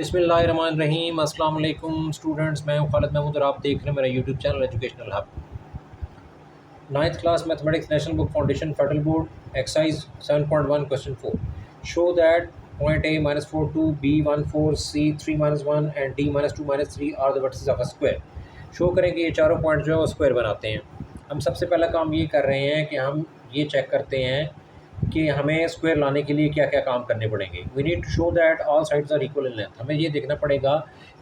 बिस्मिल्लाहिर्रहमानिर्रहीम। अस्सलाम वालेकुम स्टूडेंट्स, मैं हूं खालिद महमूद और आप देख रहे हैं मेरा YouTube channel educational hub. Ninth class mathematics national book foundation federal board exercise 7.1 question 4 show that point A -42 B 14 C 3-1 and D -2-3 are the vertices of a square. Show करें कि ये चारों पॉइंट जो है वो स्क्वायर बनाते हैं। हम सबसे पहला काम ये कर रहे हैं कि हम ये चेक करते हैं कि हमें स्क्वायर लाने के लिए क्या क्या काम करने पड़ेंगे। We need to show that all sides are equal in length. हमें ये देखना पड़ेगा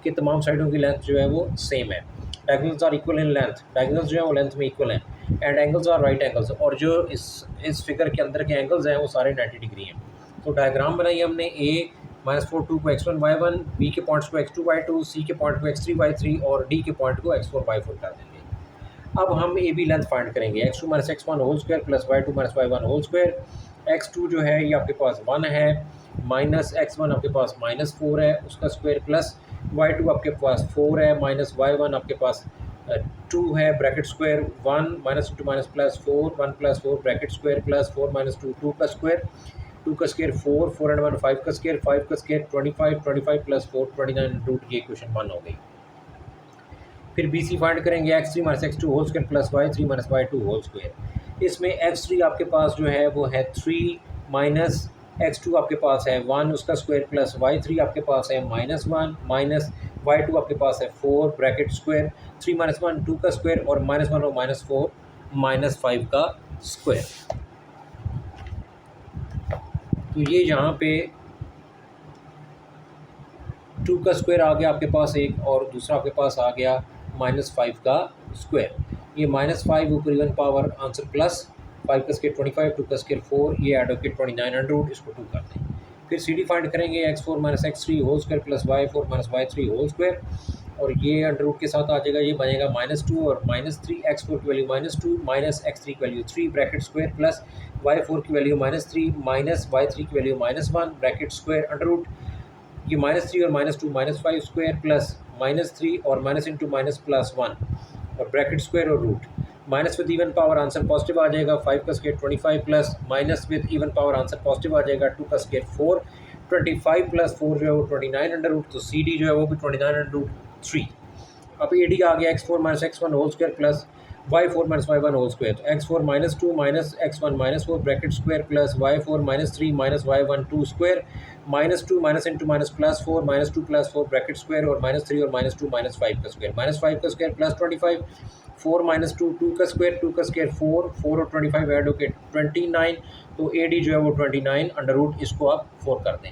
कि तमाम साइडों की लेंथ जो है वो सेम है। Diagonals are equal in length, diagonals जो है वो लेंथ में इक्वल हैं। And angles are right angles, और जो इस फिगर के अंदर के एंगल्स हैं वो सारे 90 डिग्री हैं। तो डायग्राम बनाई हमने A -42 को x1 y1, B के पॉइंट्स को x2 y2, C के पॉइंट को x3 y3 और D के पॉइंट को x4 y4 कर देंगे। अब हम ए बी लेंथ फाइंड करेंगे। x2 - x1 whole square plus y2 - y1 whole square. x2 जो है ये आपके पास 1 है, माइनस x1 आपके पास -4 है उसका स्क्वायर, प्लस y2 आपके पास 4 है, माइनस y1 आपके पास 2 है, bracket square 1 minus into minus plus 4 1 plus 4 bracket square plus 4 - 2 2 का स्क्वायर, 2 का स्क्वायर 4 4 एंड 1 5 का स्क्वायर, 5 का स्क्वायर 25 25 प्लस 4 29 रूट। ये क्वेश्चन 1 हो गई। फिर बी सी फाइंड करेंगे x3 - x2 whole square plus y3 - y2 whole square. इसमें x3 आपके पास जो है वो है 3 माइनस x2 आपके पास है 1 उसका स्क्वायर, प्लस y3 आपके पास है -1 माइनस y2 आपके पास है 4 ब्रैकेट स्क्वायर, 3 - 1 2 का स्क्वायर और -1 और -4 -5 का स्क्वायर। तो ये यहाँ पे 2 का स्क्वायर आ गया आपके पास एक, और दूसरा आपके पास आ गया -5 का स्क्वायर। ये -5 ऊपर इवन पावर आंसर प्लस 5 का स्क्वायर 25, 2 का स्क्वायर 4, ये ऐड होकर 29 अंडर रूट, इसको 2 कर दें। फिर सी डी फाइंड करेंगे x4 - x3 whole square plus y4 - y3 whole square, और ये अंडर रूट के साथ आ जाएगा, ये बनेगा -2 और -3, x4 की वैल्यू -2 माइनस x3 की value 3 bracket square, plus y4 की वैल्यू -3 माइनस y3 की value -1 bracket square under root. ये -3 और -2 -5 स्क्वायर प्लस -3 और माइनस इंटू माइनस प्लस 1 और ब्रैकेट स्क्वायर और root. Minus with even power answer positive आ जाएगा, 5 का square 25 plus minus with even power answer positive आ जाएगा, 2 का स्क्वायर 4, 25 प्लस 4 जो है वो 29 अंडर रूट, तो सी डी जो है वो भी 29 अंडर रूट 3। अब ए डी आ गया x4 - x1 whole square plus y4 - y1 whole square. तो x4 -2 minus x1 -4 bracket square plus y4 -3 minus y1 2 square, -2 minus into minus plus 4 -2 plus 4 bracket square और -3 और -2 -5 का स्क्वायर, -5 का square plus 25 4 -2 2 का square, 2 का square 4 4 और 25 add होकर 29। तो ए डी जो है वो 29 अंडर रूट, इसको आप 4 कर दें।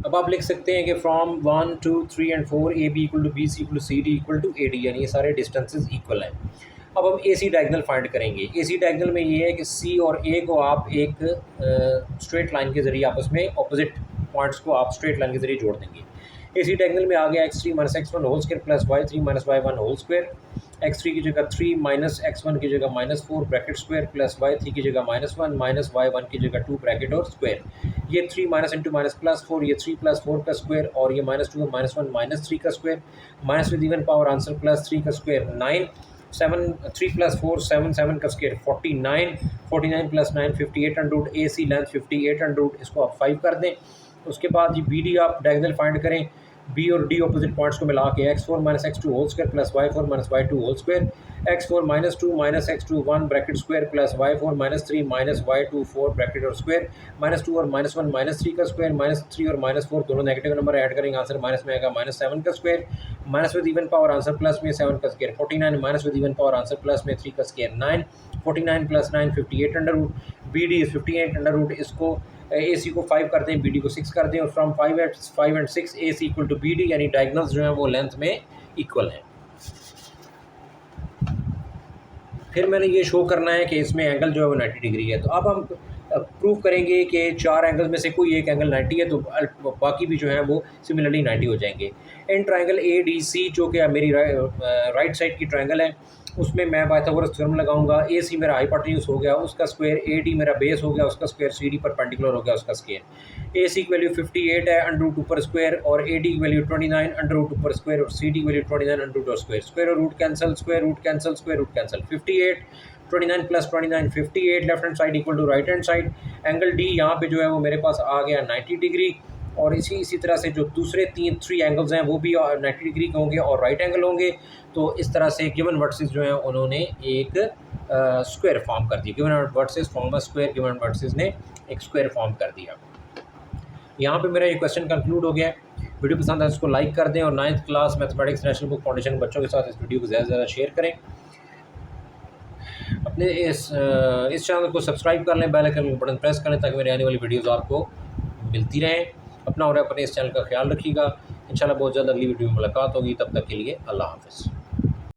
अब आप लिख सकते हैं कि from 1 2 3 and 4 A B equal to B C equal to C D equal to A D, यानी ये सारे डिस्टेंसेस इक्वल हैं। अब हम ए सी डायगनल फाइंड करेंगे। ए सी डायगनल में ये है कि सी और ए को आप एक स्ट्रेट लाइन के ज़रिए आपस में ऑपोजिट पॉइंट्स को आप स्ट्रेट लाइन के ज़रिए जोड़ देंगे। ए सी डायगनल में आ गया x3 - x1 whole square plus y3 - y1 whole square. x3 की जगह 3 माइनस x1 की जगह -4 ब्रैकेट स्क्वायर प्लस y3 की जगह -1 माइनस y1 की जगह 2 ब्रैकेट और स्क्वायर। ये 3 माइनस इंटू माइनस प्लस 4, ये 3 प्लस 4 का स्क्वायर और ये -2 और -1 -3 का square, minus with even power answer plus 3 का स्क्वायर 9, 7 3 प्लस 4 7 7 का square 49, 49 plus 9 58 under root. A C length 58 under root, इसको आप 5 कर दें। उसके बाद ये बी डी आप डायगोनल फाइंड करें। बी और डी ऑपोजिट पॉइंट्स को मिला के x4 - x2 whole square plus y4 - y2 whole square, x4 -2 minus x2 1 bracket square plus y4 -3 minus y2 4 bracket और स्क्वायर, -2 और -1 -3 का स्क्वायर, -3 और -4 दोनों नेगेटिव नंबर ऐड करेंगे, आंसर माइनस में आएगा -7 का square, minus with even power answer plus में 7 का square 49, minus with even power answer plus में 3 का square 9, 49 plus 9 58 under root. B D 58 under root, इसको ए सी को 5 करते हैं, बी डी को 6 कर दें, और from 5 and 6 A C equal to B D, यानी डायगनल्स जो हैं वो लेंथ में इक्वल हैं। फिर मैंने ये शो करना है कि इसमें एंगल जो है वो 90 डिग्री है। तो अब हम प्रूव करेंगे कि 4 एंगल में से कोई एक एंगल 90 है, तो बाकी भी जो है वो सिमिलरली 90 हो जाएंगे। In triangle A D C जो कि मेरी राइट साइड की ट्रायंगल है, उसमें मैं पाइथागोरस थ्योरम लगाऊंगा। ए सी मेरा हाइपोटेन्यूज हो गया, उसका स्क्वायर, ए डी मेरा बेस हो गया, उसका स्क्वायर, सी डी परपेंडिकुलर हो गया, उसका स्क्वायर। ए सी की वैल्यू 58 है अंडर रूट ऊपर स्क्वायर, और ए डी की वैल्यू 29 अंडर रूट ऊपर स्क्वायर, और सी डी की वैल्यू 29 अंडर रूट और स्क्वायर। स्क्वायर और root cancel, square root cancel, square root cancel, 58 29 plus 29 58, left hand side equal to right hand side. Angle D यहाँ पे जो है वो मेरे पास आ गया 90 डिग्री। और इसी तरह से जो दूसरे 3 एंगल्स हैं वो भी 90 डिग्री के होंगे और राइट एंगल होंगे। तो इस तरह से गिवन वर्सेस जो हैं उन्होंने एक स्क्वायर फॉर्म कर दिया। Given versus form a square, given versus ने एक स्क्वायर फॉर्म कर दिया। यहाँ पे मेरा ये क्वेश्चन कंक्लूड हो गया है। वीडियो पसंद है इसको लाइक कर दें और 9th class mathematics national book foundation बच्चों के साथ इस वीडियो को ज़्यादा से ज़्यादा शेयर करें। अपने इस चैनल को सब्सक्राइब कर लें, बेल आइकन बटन प्रेस करें ताकि मेरी आने वाली वीडियोज़ आपको मिलती रहें। अपना और अपने इस चैनल का ख्याल रखिएगा। इंशाल्लाह बहुत जल्द अगली वीडियो में मुलाकात होगी। तब तक के लिए अल्लाह हाफ़िज़।